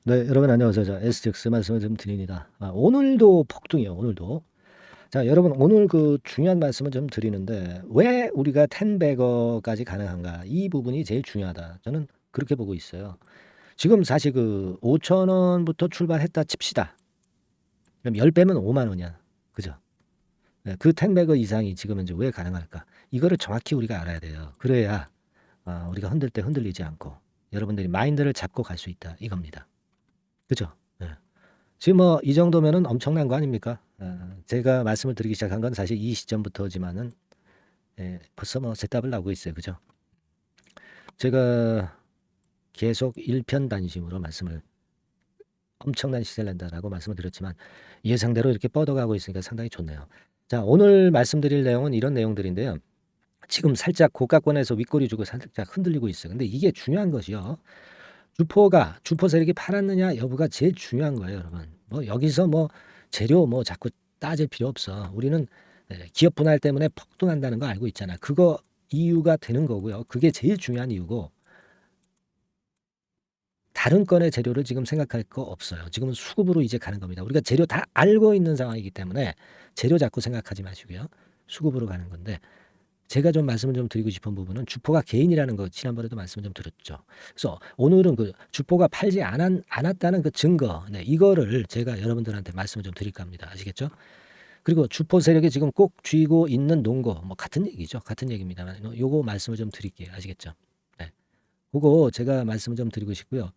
네, 여러분 안녕하세요. 자, STX 말씀을 좀 드립니다. 오늘도 폭등이요, 오늘도. 자, 여러분 오늘 그 중요한 말씀을 좀 드리는데 왜 우리가 10배거까지 가능한가? 이 부분이 제일 중요하다. 저는 그렇게 보고 있어요. 지금 사실 그 5천 원부터 출발했다 칩시다. 그럼 10배면 5만 원이야. 그죠? 네, 그 10배거 이상이 지금 이제 왜 가능할까? 이거를 정확히 우리가 알아야 돼요. 그래야 우리가 흔들 때 흔들리지 않고 여러분들이 마인드를 잡고 갈 수 있다. 이겁니다. 그죠? 네. 지금 뭐 이 정도면은 엄청난 거 아닙니까? 제가 말씀을 드리기 시작한 건 사실 이 시점부터지만은 벌써 뭐 새답을 나오고 있어요. 그죠? 제가 계속 일편단심으로 말씀을 엄청난 시세를 낸다라고 말씀을 드렸지만 예상대로 이렇게 뻗어가고 있으니까 상당히 좋네요. 자, 오늘 말씀드릴 내용은 이런 내용들인데요. 지금 살짝 고가권에서 윗꼬리 주고 살짝 흔들리고 있어요. 근데 이게 중요한 것이요. 주포 세력이 팔았느냐 여부가 제일 중요한 거예요, 여러분. 뭐 여기서 뭐 재료 뭐 자꾸 따질 필요 없어. 우리는 기업 분할 때문에 폭등한다는 거 알고 있잖아. 그거 이유가 되는 거고요. 그게 제일 중요한 이유고 다른 건의 재료를 지금 생각할 거 없어요. 지금은 수급으로 이제 가는 겁니다. 우리가 재료 다 알고 있는 상황이기 때문에 재료 자꾸 생각하지 마시고요. 수급으로 가는 건데 제가 좀 말씀을 좀 드리고 싶은 부분은 주포가 개인이라는 거 지난번에도 말씀을 좀 드렸죠. 그래서 오늘은 그 주포가 팔지 않았다는 그 증거, 네, 이거를 제가 여러분들한테 말씀을 좀 드릴까 합니다. 아시겠죠? 그리고 주포 세력이 지금 꼭 쥐고 있는 논거, 뭐 같은 얘기죠. 같은 얘기입니다만, 요거 말씀을 좀 드릴게요. 아시겠죠? 네. 그거 제가 말씀을 좀 드리고 싶고요.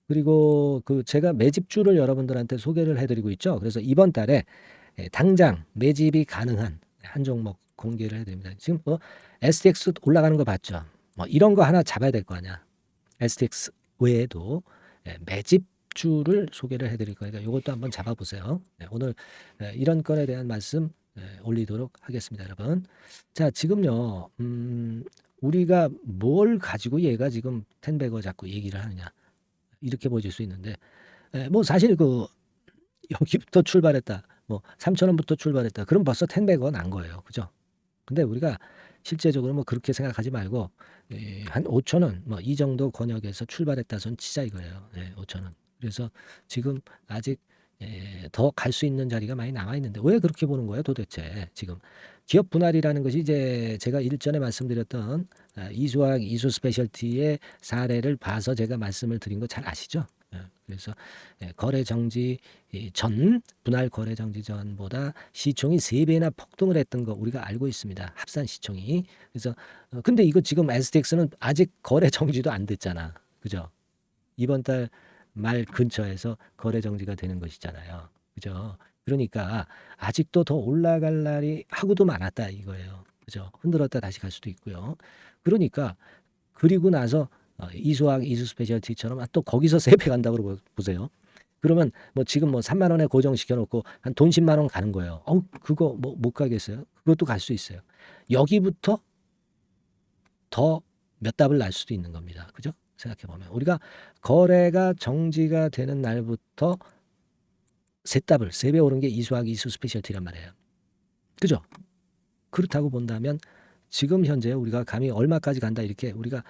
그리고 그 제가 매집주를 여러분들한테 소개를 해드리고 있죠. 그래서 이번 달에 당장 매집이 가능한 한 종목 공개를 해드립니다. 지금 뭐 STX 올라가는 거 봤죠? 뭐 이런 거 하나 잡아야 될 거 아니야. STX 외에도 매집주를 소개를 해드릴 거니까 이것도 한번 잡아보세요. 네, 오늘 이런 건에 대한 말씀 올리도록 하겠습니다, 여러분. 자, 지금요, 우리가 뭘 가지고 얘가 지금 텐베거 자꾸 얘기를 하느냐 이렇게 보실 수 있는데, 뭐 사실 그 여기부터 출발했다. 뭐 3천 원부터 출발했다. 그럼 벌써 10배가 난 거예요. 그죠? 근데 우리가 실제적으로 뭐 그렇게 생각하지 말고 한 5천 원, 뭐 이 정도 권역에서 출발했다 손 치자 이거예요. 5천 원. 그래서 지금 아직 더 갈 수 있는 자리가 많이 남아 있는데 왜 그렇게 보는 거예요, 도대체? 지금 기업 분할이라는 것이 이제 제가 일전에 말씀드렸던 이수학 이수 스페셜티의 사례를 봐서 제가 말씀을 드린 거 잘 아시죠? 그래서 거래 정지 전 분할 거래 정지 전보다 시총이 3배나 폭등을 했던 거 우리가 알고 있습니다. 합산 시총이. 그래서 근데 이거 지금 STX는 아직 거래 정지도 안 됐잖아. 그죠? 이번 달 말 근처에서 거래 정지가 되는 것이잖아요. 그죠? 그러니까 아직도 더 올라갈 날이 하고도 많았다 이거예요. 그죠? 흔들었다 다시 갈 수도 있고요. 그러니까 그리고 나서 이수학 이수 스페셜티처럼 또 거기서 3배 간다고 보세요. 그러면 뭐 지금 뭐 3만 원에 고정시켜 놓고 한 돈 10만 원 가는 거예요. 그거 뭐 못 가겠어요? 그것도 갈 수 있어요. 여기부터 더 몇 답을 날 수도 있는 겁니다. 그죠? 생각해 보면 우리가 거래가 정지가 되는 날부터 세 답을 3배 오른 게 이수학 이수 스페셜티란 말이에요. 그죠? 그렇다고 본다면 지금 현재 우리가 감히 얼마까지 간다 이렇게 우리가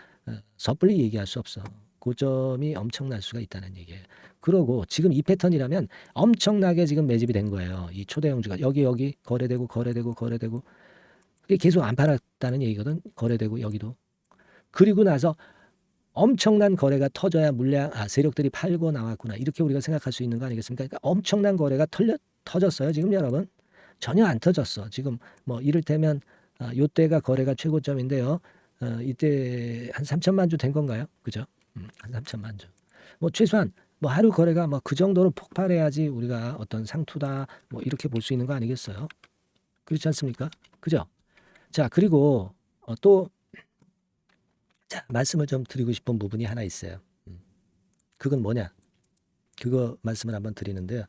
섣불리 얘기할 수 없어. 고점이 엄청날 수가 있다는 얘기예요. 그러고 지금 이 패턴이라면 엄청나게 지금 매집이 된 거예요. 이 초대형주가 여기 거래되고 거래되고 거래되고 그게 계속 안 팔았다는 얘기거든. 거래되고 여기도. 그리고 나서 엄청난 거래가 터져야 세력들이 팔고 나왔구나. 이렇게 우리가 생각할 수 있는 거 아니겠습니까? 그러니까 엄청난 거래가 터졌어요. 지금 여러분. 전혀 안 터졌어. 지금 뭐 이를테면 요때가 거래가 최고점인데요. 이때 한 3천만 주 된 건가요? 그죠? 한 3천만 주. 뭐 최소한 뭐 하루 거래가 뭐 그 정도로 폭발해야지 우리가 어떤 상투다 뭐 이렇게 볼 수 있는 거 아니겠어요? 그렇지 않습니까? 그죠? 자, 그리고 또 자, 말씀을 좀 드리고 싶은 부분이 하나 있어요. 그건 뭐냐? 그거 말씀을 한번 드리는데요.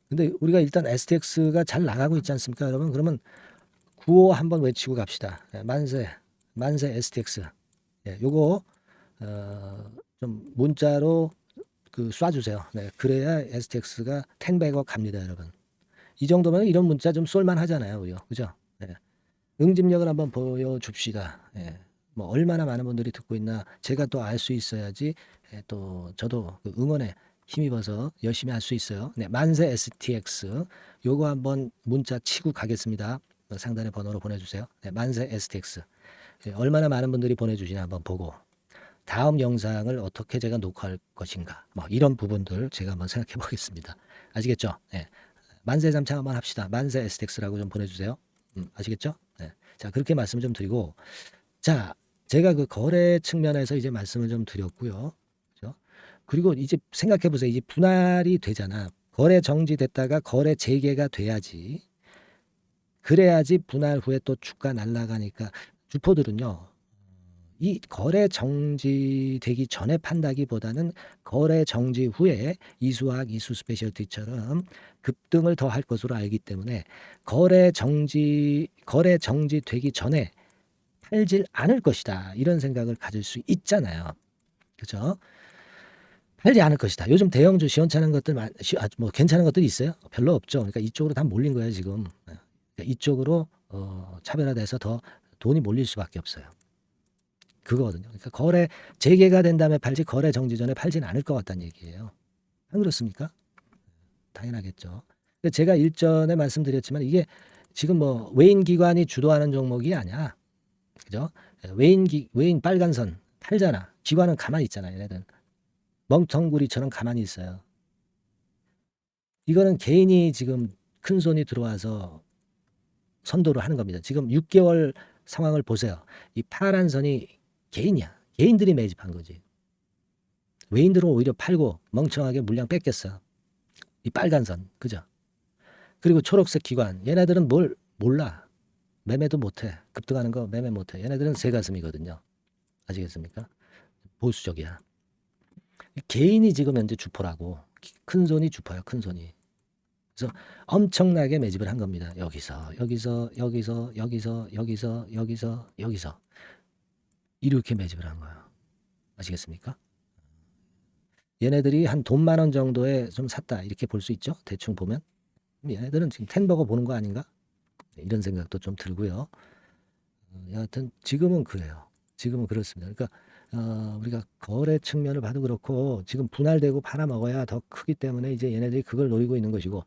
근데 우리가 일단 STX가 잘 나가고 있지 않습니까, 여러분? 그러면 구호 한번 외치고 갑시다. 만세 STX. 요거 좀 문자로 그 쏴주세요. 네, 그래야 STX가 10배가 갑니다, 여러분. 이 정도면 이런 문자 좀 쏠만 하잖아요, 우리요. 그죠? 네. 응집력을 한번 보여줍시다. 뭐 얼마나 많은 분들이 듣고 있나 제가 또 알 수 있어야지 또 저도 그 응원에 힘입어서 열심히 할 수 있어요. 네, 만세 STX 요거 한번 문자 치고 가겠습니다. 상단의 번호로 보내주세요. 네, 만세 STX. 네, 얼마나 많은 분들이 보내주시나 한번 보고 다음 영상을 어떻게 제가 녹화할 것인가 뭐 이런 부분들 제가 한번 생각해 보겠습니다. 아시겠죠? 네. 만세 잠차 한번 합시다. 만세 STX라고 좀 보내주세요. 아시겠죠? 네. 자, 그렇게 말씀 좀 드리고, 자, 제가 그 거래 측면에서 이제 말씀을 좀 드렸고요. 그죠? 그리고 이제 생각해 보세요. 이제 분할이 되잖아. 거래 정지됐다가 거래 재개가 돼야지. 그래야지 분할 후에 또 주가 날아가니까 주포들은요. 이 거래 정지되기 전에 판다기보다는 거래 정지 후에 이수학, 이수 스페셜티처럼 급등을 더 할 것으로 알기 때문에 거래 정지되기 전에 팔질 않을 것이다. 이런 생각을 가질 수 있잖아요. 그죠? 팔지 않을 것이다. 요즘 대형주 시원찮은 것들 뭐 괜찮은 것들이 있어요? 별로 없죠. 그러니까 이쪽으로 다 몰린 거예요, 지금. 그러니까 이쪽으로 차별화돼서 더 돈이 몰릴 수밖에 없어요. 그거거든요. 그러니까 거래 재개가 된 다음에 팔지 거래 정지 전에 팔지는 않을 것 같다는 얘기예요. 안 그렇습니까? 당연하겠죠. 근데 제가 일전에 말씀드렸지만 이게 지금 뭐 외인 기관이 주도하는 종목이 아니야. 그죠? 외인 빨간 선 팔잖아. 기관은 가만히 있잖아. 얘네들 멍텅구리처럼 가만히 있어요. 이거는 개인이 지금 큰 손이 들어와서 선도를 하는 겁니다. 지금 6개월 상황을 보세요. 이 파란 선이 개인이야. 개인들이 매집한 거지. 외인들은 오히려 팔고 멍청하게 물량 뺏겼어. 이 빨간 선, 그죠? 그리고 초록색 기관, 얘네들은 뭘 몰라. 매매도 못해. 급등하는 거 매매 못해. 얘네들은 새가슴이거든요. 아시겠습니까? 보수적이야. 개인이 지금 현재 주포라고. 큰 손이 주포야, 큰 손이. 그래서 엄청나게 매집을 한 겁니다. 여기서 이렇게 매집을 한 거예요. 아시겠습니까? 얘네들이 한 돈 10,000원 정도에 좀 샀다 이렇게 볼 수 있죠. 대충 보면 얘네들은 지금 텐버거 보는 거 아닌가? 이런 생각도 좀 들고요. 여하튼 지금은 그래요. 지금은 그렇습니다. 그러니까 우리가 거래 측면을 봐도 그렇고 지금 분할되고 팔아먹어야 더 크기 때문에 이제 얘네들이 그걸 노리고 있는 것이고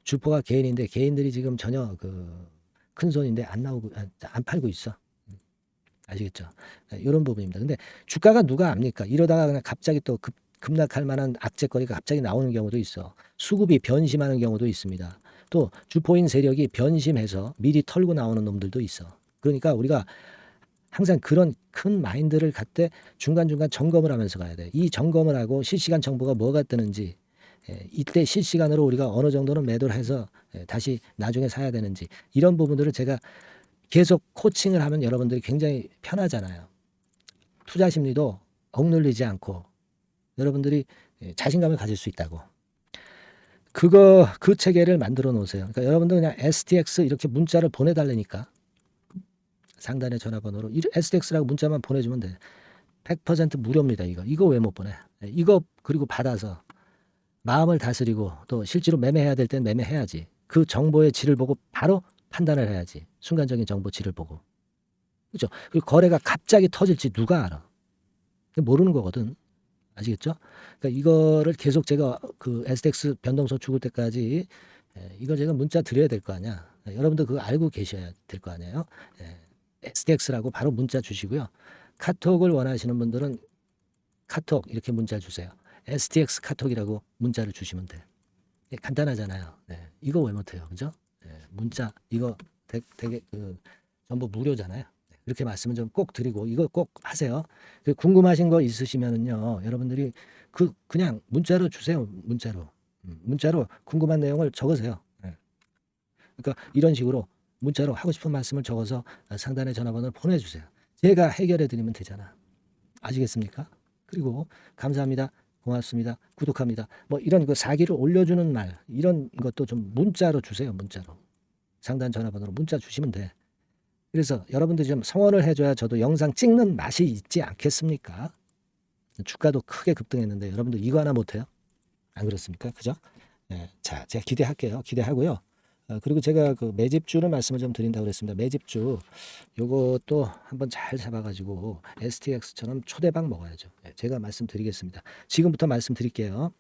주포가 개인인데 개인들이 지금 전혀 그 큰 손인데 안 나오고 안 팔고 있어. 아시겠죠? 이런 부분입니다. 근데 주가가 누가 압니까? 이러다가 그냥 갑자기 또 급락할 만한 악재거리가 갑자기 나오는 경우도 있어. 수급이 변심하는 경우도 있습니다. 또 주포인 세력이 변심해서 미리 털고 나오는 놈들도 있어. 그러니까 우리가 항상 그런 큰 마인드를 갖되 중간중간 점검을 하면서 가야 돼. 이 점검을 하고 실시간 정보가 뭐가 뜨는지 이때 실시간으로 우리가 어느 정도는 매도를 해서 다시 나중에 사야 되는지 이런 부분들을 제가 계속 코칭을 하면 여러분들이 굉장히 편하잖아요. 투자 심리도 억눌리지 않고 여러분들이 자신감을 가질 수 있다고. 그 체계를 만들어 놓으세요. 그러니까 여러분들 그냥 STX 이렇게 문자를 보내달라니까 상단의 전화번호로 STX라고 문자만 보내주면 돼. 100% 무료입니다. 이거 왜 못 보내? 이거 그리고 받아서 마음을 다스리고 또 실제로 매매해야 될 땐 매매해야지. 그 정보의 질을 보고 바로 판단을 해야지. 순간적인 정보 질을 보고. 그죠? 그리고 거래가 갑자기 터질지 누가 알아? 모르는 거거든. 아시겠죠? 그러니까 이거를 계속 제가 그 STX 변동성 죽을 때까지 이걸 제가 문자 드려야 될 거 아니야. 여러분들 그거 알고 계셔야 될 거 아니에요. STX라고 바로 문자 주시고요. 카톡을 원하시는 분들은 카톡 이렇게 문자 주세요. STX 카톡이라고 문자를 주시면 돼. 간단하잖아요. 이거 왜 못해요, 그죠? 문자 이거 되게 전부 무료잖아요. 이렇게 말씀을 좀 꼭 드리고 이거 꼭 하세요. 궁금하신 거 있으시면은요, 여러분들이 그냥 문자로 주세요. 문자로 궁금한 내용을 적으세요. 그러니까 이런 식으로 문자로 하고 싶은 말씀을 적어서 상단의 전화번호를 보내주세요. 제가 해결해 드리면 되잖아. 아시겠습니까? 그리고 감사합니다. 고맙습니다. 구독합니다. 뭐 이런 그 사기를 올려주는 말 이런 것도 좀 문자로 주세요. 문자로. 상단 전화번호로 문자 주시면 돼. 그래서 여러분들이 좀 성원을 해줘야 저도 영상 찍는 맛이 있지 않겠습니까? 주가도 크게 급등했는데 여러분들 이거 하나 못해요? 안 그렇습니까? 그죠? 자, 제가 기대할게요. 기대하고요. 그리고 제가 그 매집주를 말씀을 좀 드린다고 그랬습니다. 매집주 요것도 한번 잘 잡아가지고 STX처럼 초대박 먹어야죠. 제가 말씀드리겠습니다. 지금부터 말씀드릴게요.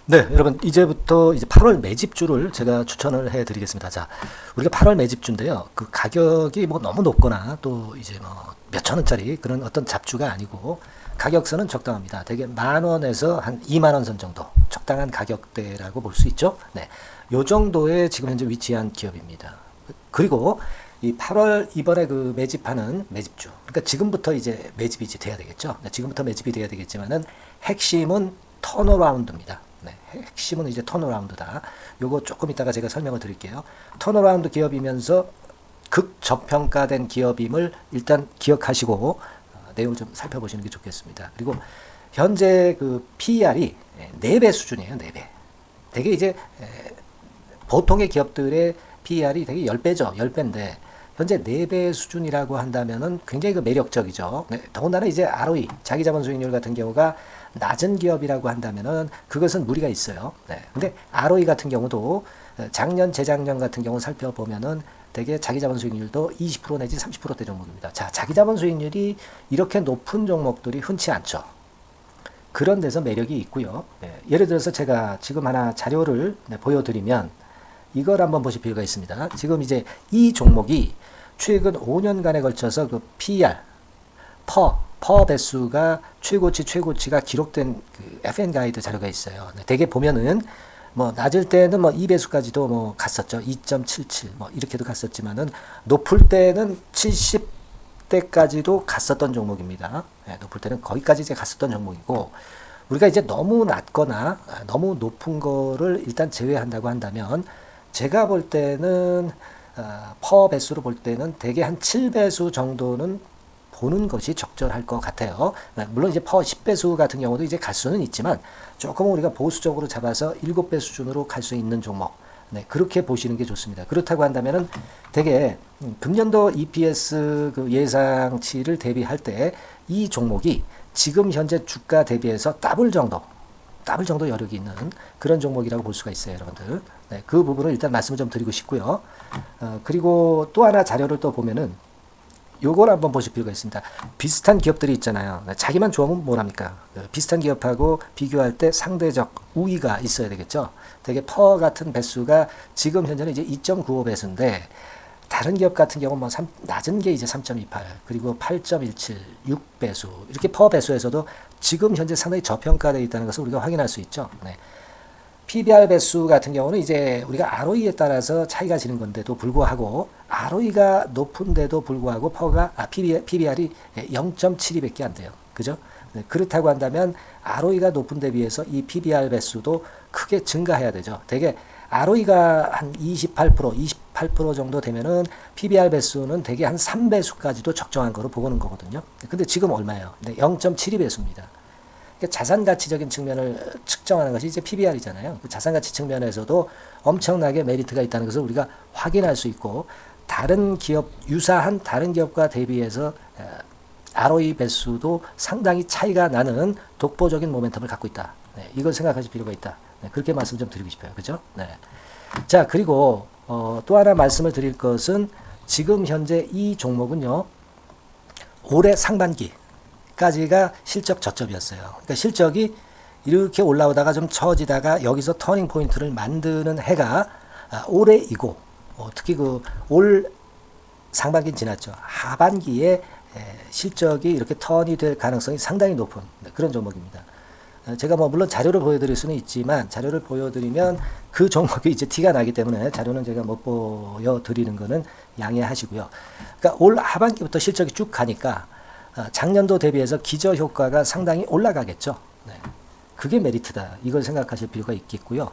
네, 여러분 이제부터 이제 8월 매집주를 제가 추천을 해드리겠습니다. 자, 우리가 8월 매집주인데요. 그 가격이 뭐 너무 높거나 또 이제 뭐 몇천 원짜리 그런 어떤 잡주가 아니고 가격선은 적당합니다. 대개 10,000원에서 한 20,000원 선 정도 적당한 가격대라고 볼 수 있죠. 네, 요 정도에 지금 현재 위치한 기업입니다. 그리고 이 8월 이번에 그 매집하는 매집주, 그러니까 지금부터 이제 매집이 이제 돼야 되겠죠. 네, 지금부터 매집이 돼야 되겠지만은 핵심은 턴어라운드입니다. 네, 핵심은 이제 턴어라운드다. 요거 조금 이따가 제가 설명을 드릴게요. 턴어라운드 기업이면서 극저평가된 기업임을 일단 기억하시고 내용을 좀 살펴보시는 게 좋겠습니다. 그리고 현재 그 PER이 4배 수준이에요. 4배. 되게 이제 보통의 기업들의 PER이 되게 10배죠. 10배인데 현재 4배 수준이라고 한다면은 굉장히 그 매력적이죠. 네, 더군다나 이제 ROE, 자기자본 수익률 같은 경우가 낮은 기업이라고 한다면은 그것은 무리가 있어요. 네. 근데 ROE 같은 경우도 작년, 재작년 같은 경우 살펴보면은 되게 자기자본 수익률도 20% 내지 30%대 종목입니다. 자, 자기자본 수익률이 이렇게 높은 종목들이 흔치 않죠. 그런 데서 매력이 있고요. 네. 예를 들어서 제가 지금 하나 자료를 보여드리면 이걸 한번 보실 필요가 있습니다. 지금 이제 이 종목이 최근 5년간에 걸쳐서 그 PER, 퍼 배수가 최고치가 기록된 그 FN 가이드 자료가 있어요. 대개 보면은 뭐 낮을 때는 뭐 2배수까지도 뭐 갔었죠. 2.77 뭐 이렇게도 갔었지만은 높을 때는 70대까지도 갔었던 종목입니다. 네, 높을 때는 거기까지 이제 갔었던 종목이고 우리가 이제 너무 낮거나 너무 높은 거를 일단 제외한다고 한다면 제가 볼 때는 퍼 배수로 볼 때는 대개 한 7배수 정도는 보는 것이 적절할 것 같아요. 물론 이제 퍼 10배수 같은 경우도 이제 갈 수는 있지만 조금 우리가 보수적으로 잡아서 7배 수준으로 갈 수 있는 종목. 네, 그렇게 보시는 게 좋습니다. 그렇다고 한다면은 되게 금년도 EPS 그 예상치를 대비할 때 이 종목이 지금 현재 주가 대비해서 더블 정도 여력이 있는 그런 종목이라고 볼 수가 있어요, 여러분들. 네, 그 부분을 일단 말씀을 좀 드리고 싶고요. 그리고 또 하나 자료를 또 보면은 요걸 한번 보실 필요가 있습니다. 비슷한 기업들이 있잖아요. 자기만 좋으면 뭐랍니까? 비슷한 기업하고 비교할 때 상대적 우위가 있어야 되겠죠. 되게 퍼 같은 배수가 지금 현재는 이제 2.95배수인데 다른 기업 같은 경우 뭐 낮은 게 이제 3.28 그리고 8.17 6배수 이렇게 퍼 배수에서도 지금 현재 상당히 저평가되어 있다는 것을 우리가 확인할 수 있죠. 네. PBR 배수 같은 경우는 이제 우리가 ROE에 따라서 차이가 지는 건데도 불구하고 ROE가 높은데도 불구하고 PBR이 0.72밖에 안 돼요. 그죠? 네, 그렇다고 한다면 ROE가 높은 데 비해서 이 PBR 배수도 크게 증가해야 되죠. 되게 ROE가 한 28% 정도 되면은 PBR 배수는 되게 한 3배수까지도 적정한 거로 보고는 거거든요. 근데 지금 얼마예요? 네, 0.72배수입니다. 자산가치적인 측면을 측정하는 것이 이제 PBR이잖아요. 그 자산가치 측면에서도 엄청나게 메리트가 있다는 것을 우리가 확인할 수 있고 다른 기업, 유사한 다른 기업과 대비해서 ROE 배수도 상당히 차이가 나는 독보적인 모멘텀을 갖고 있다. 네, 이걸 생각하실 필요가 있다. 네, 그렇게 말씀 좀 드리고 싶어요. 그죠? 네. 자, 그리고 또 하나 말씀을 드릴 것은 지금 현재 이 종목은요. 올해 상반기 까지가 실적 저점이었어요. 그러니까 실적이 이렇게 올라오다가 좀 처지다가 여기서 터닝 포인트를 만드는 해가 올해이고 특히 그 올 상반기는 지났죠. 하반기에 실적이 이렇게 턴이 될 가능성이 상당히 높은 그런 종목입니다. 제가 뭐 물론 자료를 보여드릴 수는 있지만 자료를 보여드리면 그 종목이 이제 티가 나기 때문에 자료는 제가 못 보여드리는 거는 양해하시고요. 그러니까 올 하반기부터 실적이 쭉 가니까 작년도 대비해서 기저 효과가 상당히 올라가겠죠. 네. 그게 메리트다. 이걸 생각하실 필요가 있겠고요.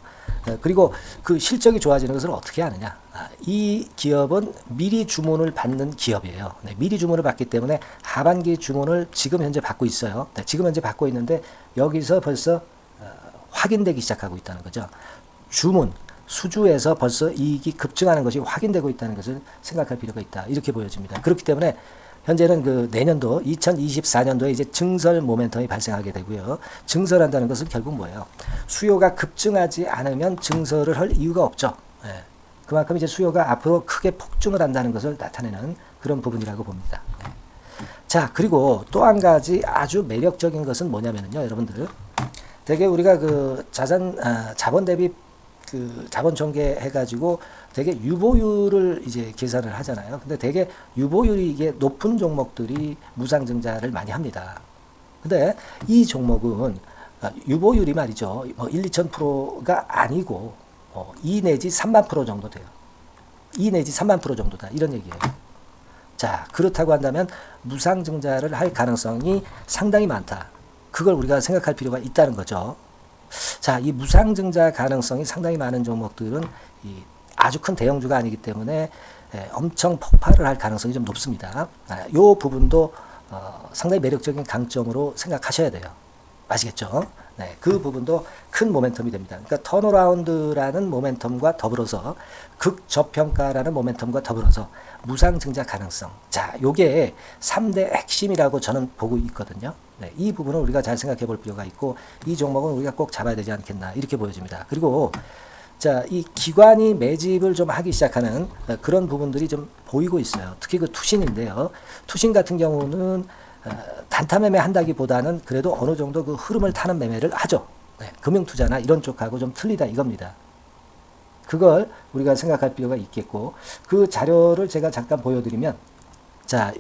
그리고 그 실적이 좋아지는 것을 어떻게 하느냐. 이 기업은 미리 주문을 받는 기업이에요. 네. 미리 주문을 받기 때문에 하반기 주문을 지금 현재 받고 있어요. 네. 지금 현재 받고 있는데 여기서 벌써 확인되기 시작하고 있다는 거죠. 주문, 수주에서 벌써 이익이 급증하는 것이 확인되고 있다는 것을 생각할 필요가 있다. 이렇게 보여집니다. 그렇기 때문에 현재는 그 내년도 2024년도에 이제 증설 모멘텀이 발생하게 되고요. 증설한다는 것은 결국 뭐예요? 수요가 급증하지 않으면 증설을 할 이유가 없죠. 네. 그만큼 이제 수요가 앞으로 크게 폭증을 한다는 것을 나타내는 그런 부분이라고 봅니다. 네. 자, 그리고 또 한 가지 아주 매력적인 것은 뭐냐면요, 여러분들. 되게 우리가 그 자본 대비 그 자본 전개해 가지고 되게 유보율을 이제 계산을 하잖아요. 근데 되게 유보율이 이게 높은 종목들이 무상증자를 많이 합니다. 근데 이 종목은 유보율이 말이죠. 뭐 1, 2,000%가 아니고 2 내지 3만 프로 정도 돼요. 2 내지 3만 프로 정도다. 이런 얘기예요. 자, 그렇다고 한다면 무상증자를 할 가능성이 상당히 많다. 그걸 우리가 생각할 필요가 있다는 거죠. 자, 이 무상증자 가능성이 상당히 많은 종목들은 아주 큰 대형주가 아니기 때문에 엄청 폭발을 할 가능성이 좀 높습니다. 이 부분도 상당히 매력적인 강점으로 생각하셔야 돼요. 아시겠죠? 네, 그 부분도 큰 모멘텀이 됩니다. 그러니까 턴어라운드라는 모멘텀과 더불어서 극저평가라는 모멘텀과 더불어서 무상증자 가능성. 자, 요게 3대 핵심이라고 저는 보고 있거든요. 네, 이 부분은 우리가 잘 생각해 볼 필요가 있고 이 종목은 우리가 꼭 잡아야 되지 않겠나 이렇게 보여집니다. 그리고 자, 이 기관이 매집을 좀 하기 시작하는 그런 부분들이 좀 보이고 있어요. 특히 그 투신인데요. 투신 같은 경우는 단타 매매 한다기보다는 그래도 어느 정도 그 흐름을 타는 매매를 하죠. 네, 금융투자나 이런 쪽하고 좀 틀리다 이겁니다. 그걸 우리가 생각할 필요가 있겠고 그 자료를 제가 잠깐 보여드리면 자,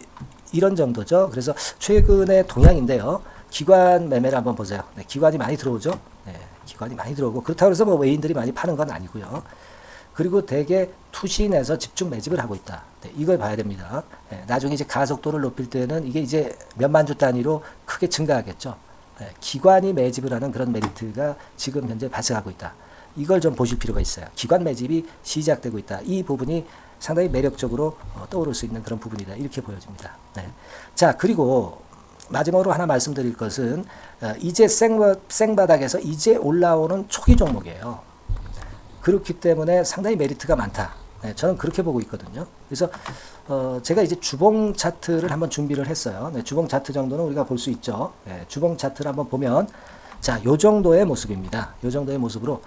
이런 정도죠. 그래서 최근의 동향인데요. 기관 매매를 한번 보세요. 네, 기관이 많이 들어오죠. 네, 기관이 많이 들어오고 그렇다고 해서 뭐 외인들이 많이 파는 건 아니고요. 그리고 대개 투신에서 집중 매집을 하고 있다. 네, 이걸 봐야 됩니다. 네, 나중에 이제 가속도를 높일 때는 이게 이제 몇만 주 단위로 크게 증가하겠죠. 네, 기관이 매집을 하는 그런 메리트가 지금 현재 발생하고 있다. 이걸 좀 보실 필요가 있어요. 기관 매집이 시작되고 있다. 이 부분이 상당히 매력적으로 떠오를 수 있는 그런 부분이다. 이렇게 보여집니다. 네. 자, 그리고 마지막으로 하나 말씀드릴 것은 이제 생바닥에서 이제 올라오는 초기 종목이에요. 그렇기 때문에 상당히 메리트가 많다. 네, 저는 그렇게 보고 있거든요. 그래서 제가 이제 주봉 차트를 한번 준비를 했어요. 네, 주봉 차트 정도는 우리가 볼 수 있죠. 네, 주봉 차트를 한번 보면 자, 요 정도의 모습입니다. 요 정도의 모습으로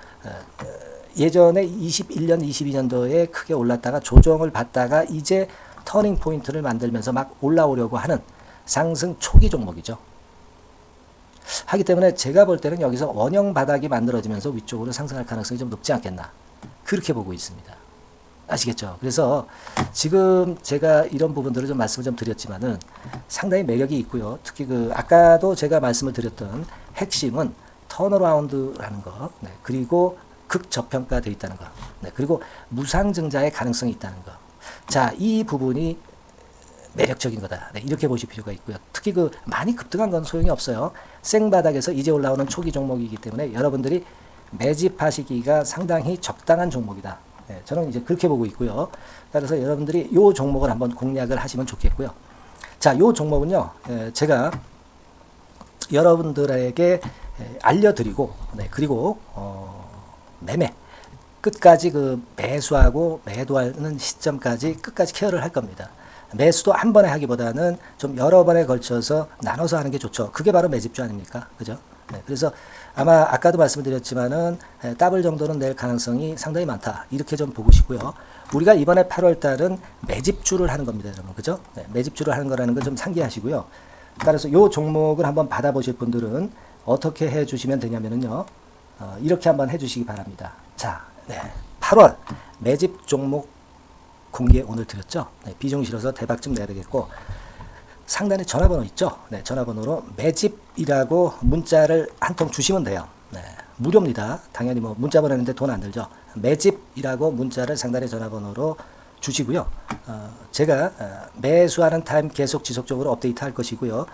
예전에 21년, 22년도에 크게 올랐다가 조정을 받다가 이제 터닝 포인트를 만들면서 막 올라오려고 하는 상승 초기 종목이죠. 하기 때문에 제가 볼 때는 여기서 원형 바닥이 만들어지면서 위쪽으로 상승할 가능성이 좀 높지 않겠나. 그렇게 보고 있습니다. 아시겠죠? 그래서 지금 제가 이런 부분들을 좀 말씀을 좀 드렸지만은 상당히 매력이 있고요. 특히 그 아까도 제가 말씀을 드렸던 핵심은 턴어라운드라는 거, 네, 그리고 극저평가되어 있다는 거, 네, 그리고 무상증자의 가능성이 있다는 거. 자, 이 부분이 매력적인 거다. 네, 이렇게 보실 필요가 있고요. 특히 그 많이 급등한 건 소용이 없어요. 생바닥에서 이제 올라오는 초기 종목이기 때문에 여러분들이 매집하시기가 상당히 적당한 종목이다. 네, 저는 이제 그렇게 보고 있고요. 따라서 여러분들이 이 종목을 한번 공략을 하시면 좋겠고요. 자, 이 종목은요, 제가 여러분들에게 알려드리고, 네, 그리고 매매 끝까지 그 매수하고 매도하는 시점까지 끝까지 케어를 할 겁니다. 매수도 한 번에 하기보다는 좀 여러 번에 걸쳐서 나눠서 하는 게 좋죠. 그게 바로 매집주 아닙니까? 그죠? 네, 그래서 아마 아까도 말씀드렸지만은 더블 정도는 낼 가능성이 상당히 많다. 이렇게 좀 보시고요. 우리가 이번에 8월 달은 매집주를 하는 겁니다, 여러분. 그죠? 네, 매집주를 하는 거라는 걸 좀 상기하시고요. 따라서 이 종목을 한번 받아보실 분들은 어떻게 해 주시면 되냐면요. 이렇게 한번 해 주시기 바랍니다. 자, 네, 8월 매집 종목 공개 오늘 드렸죠. 네, 비중 실어서 대박 좀 내야 되겠고 상단에 전화번호 있죠. 네, 전화번호로 매집이라고 문자를 한 통 주시면 돼요. 네, 무료입니다. 당연히 뭐 문자 보내는데 돈 안 들죠. 매집이라고 문자를 상단에 전화번호로 주시고요. 제가 매수하는 타임 계속 지속적으로 업데이트 할 것이고요.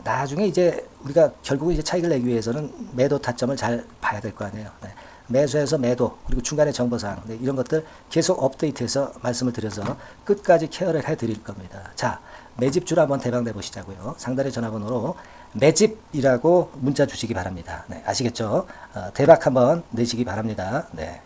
나중에 이제 우리가 결국 이제 차익을 내기 위해서는 매도 타점을 잘 봐야 될 거 아니에요. 네. 매수해서 매도 그리고 중간에 정보사항, 네, 이런 것들 계속 업데이트해서 말씀을 드려서 끝까지 케어를 해드릴 겁니다. 자, 매집주로 한번 대박 내보시자고요. 상단의 전화번호로 매집이라고 문자 주시기 바랍니다. 네, 아시겠죠? 대박 한번 내시기 바랍니다. 네.